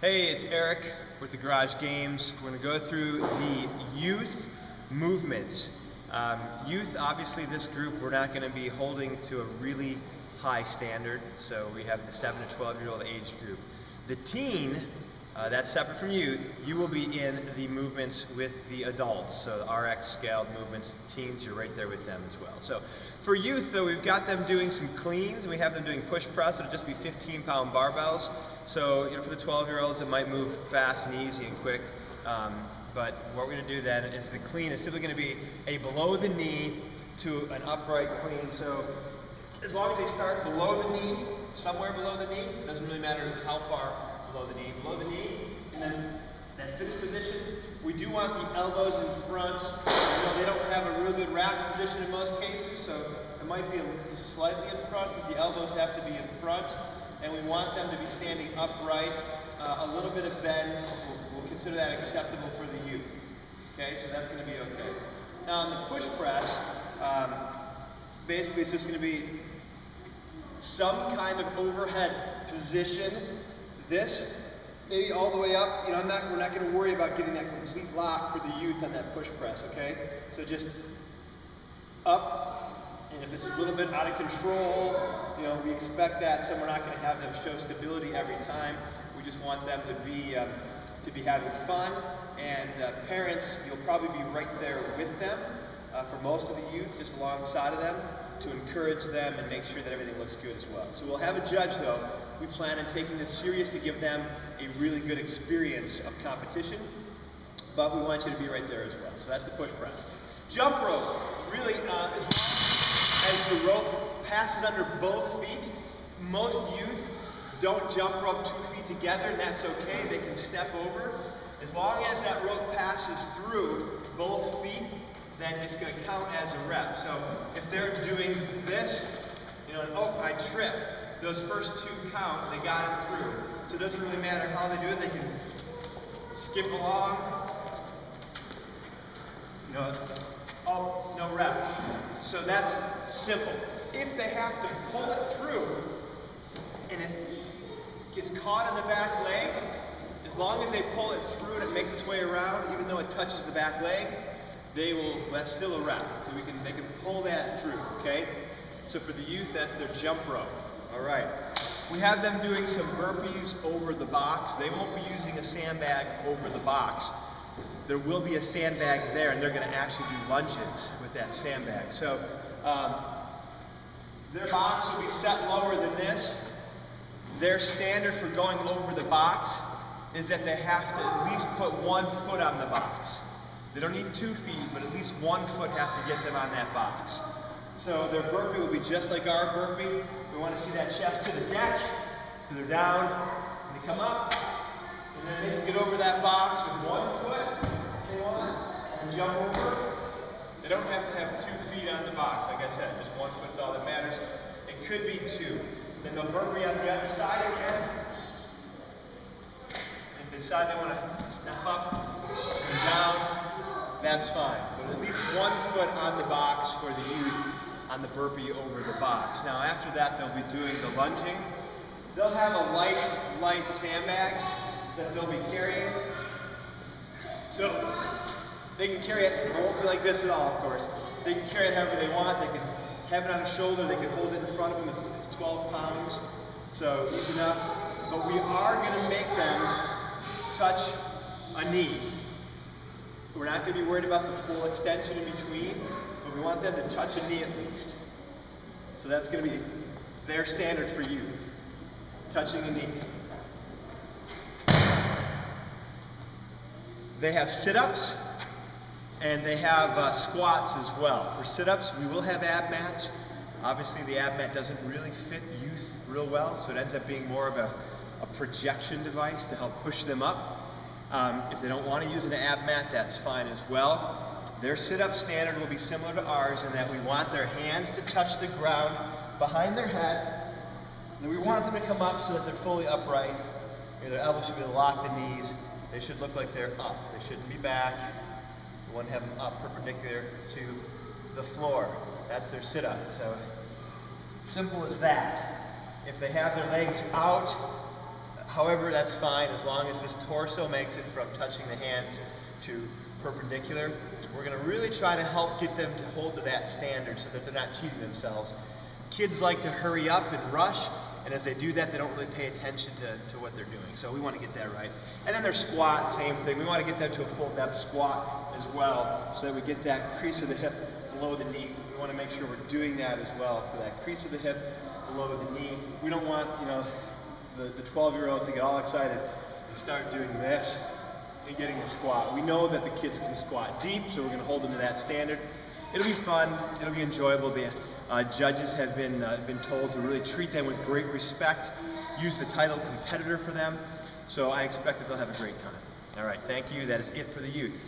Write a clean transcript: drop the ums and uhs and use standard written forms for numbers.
Hey, it's Eric with the Garage Games. We're going to go through the youth movements. Youth, obviously this group, we're not going to be holding to a really high standard, so we have the 7 to 12-year-old age group. The teen, that's separate from youth, you will be in the movements with the adults, so the RX scaled movements. Teens, you're right there with them as well. So for youth, though, we've got them doing some cleans, and we have them doing push press. It'll just be 15-pound barbells. So, for the 12-year-olds, it might move fast and easy and quick. But what we're going to do then is the clean is simply going to be a below the knee to an upright clean. So as long as they start below the knee, somewhere below the knee, doesn't really matter how far below the knee, and then that finish position, we do want the elbows in front. They don't have a real good rack position in most cases, so it might be just slightly in front, but the elbows have to be in front. And we want them to be standing upright, a little bit of bend. We'll consider that acceptable for the youth. Okay, so that's going to be okay. Now on the push press, basically it's just going to be some kind of overhead position. This, maybe all the way up. We're not going to worry about getting that complete lock for the youth on that push press. Okay, so just up. And if it's a little bit out of control, we expect that, so we're not going to have them show stability every time. We just want them to be having fun. And parents, you'll probably be right there with them for most of the youth, just alongside of them, to encourage them and make sure that everything looks good as well. So we'll have a judge, though. We plan on taking this serious to give them a really good experience of competition, but we want you to be right there as well. So that's the push press. Jump rope, really, as the rope passes under both feet. Most youth don't jump rope 2 feet together, and that's okay. They can step over. As long as that rope passes through both feet, then it's going to count as a rep. So if they're doing this, and oh, I tripped, those first two count, they got it through. So it doesn't really matter how they do it. They can skip along. Oh, no rep. So that's simple. If they have to pull it through and it gets caught in the back leg, as long as they pull it through and it makes its way around, even though it touches the back leg, that's still a rep. So they can pull that through, okay? So for the youth, that's their jump rope. All right. We have them doing some burpees over the box. They won't be using a sandbag over the box. There will be a sandbag there, and they're going to actually do lunges with that sandbag. So their box will be set lower than this. Their standard for going over the box is that they have to at least put 1 foot on the box. They don't need 2 feet, but at least 1 foot has to get them on that box. So their burpee will be just like our burpee. We want to see that chest to the deck, so they're down, and they come up, and then they can get over that box with 1 foot. And jump over. They don't have to have 2 feet on the box, like I said, just 1 foot's all that matters. It could be 2. Then they'll burpee on the other side again. If they decide they want to step up and down, that's fine. But at least 1 foot on the box for the youth on the burpee over the box. Now after that, they'll be doing the lunging. They'll have a light sandbag that they'll be carrying. So they can carry it, it won't be like this at all, of course. They can carry it however they want. They can have it on a shoulder, they can hold it in front of them. It's 12 pounds, so easy enough. But we are going to make them touch a knee. We're not going to be worried about the full extension in between, but we want them to touch a knee at least. So that's going to be their standard for youth, touching a knee. They have sit-ups, and they have squats as well. For sit-ups, we will have ab mats. Obviously, the ab mat doesn't really fit youth real well, so it ends up being more of a projection device to help push them up. If they don't want to use an ab mat, that's fine as well. Their sit-up standard will be similar to ours in that we want their hands to touch the ground behind their head, and we want them to come up so that they're fully upright. Their elbows should be able to lock the knees. They should look like they're up. They shouldn't be back. We want to have them up perpendicular to the floor. That's their sit-up. So simple as that. If they have their legs out, However, that's fine as long as this torso makes it from touching the hands to perpendicular. We're going to really try to help get them to hold to that standard so that they're not cheating themselves. Kids like to hurry up and rush, and as they do that, they don't really pay attention to what they're doing. So we want to get that right. And then their squat, same thing. We want to get them to a full depth squat as well so that we get that crease of the hip below the knee. We want to make sure we're doing that as well for that crease of the hip below the knee. We don't want, the 12-year-olds to get all excited and start doing this and getting a squat. We know that the kids can squat deep, so we're going to hold them to that standard. It'll be fun. It'll be enjoyable. The judges have been told to really treat them with great respect, use the title competitor for them, so I expect that they'll have a great time. All right, thank you. That is it for the youth.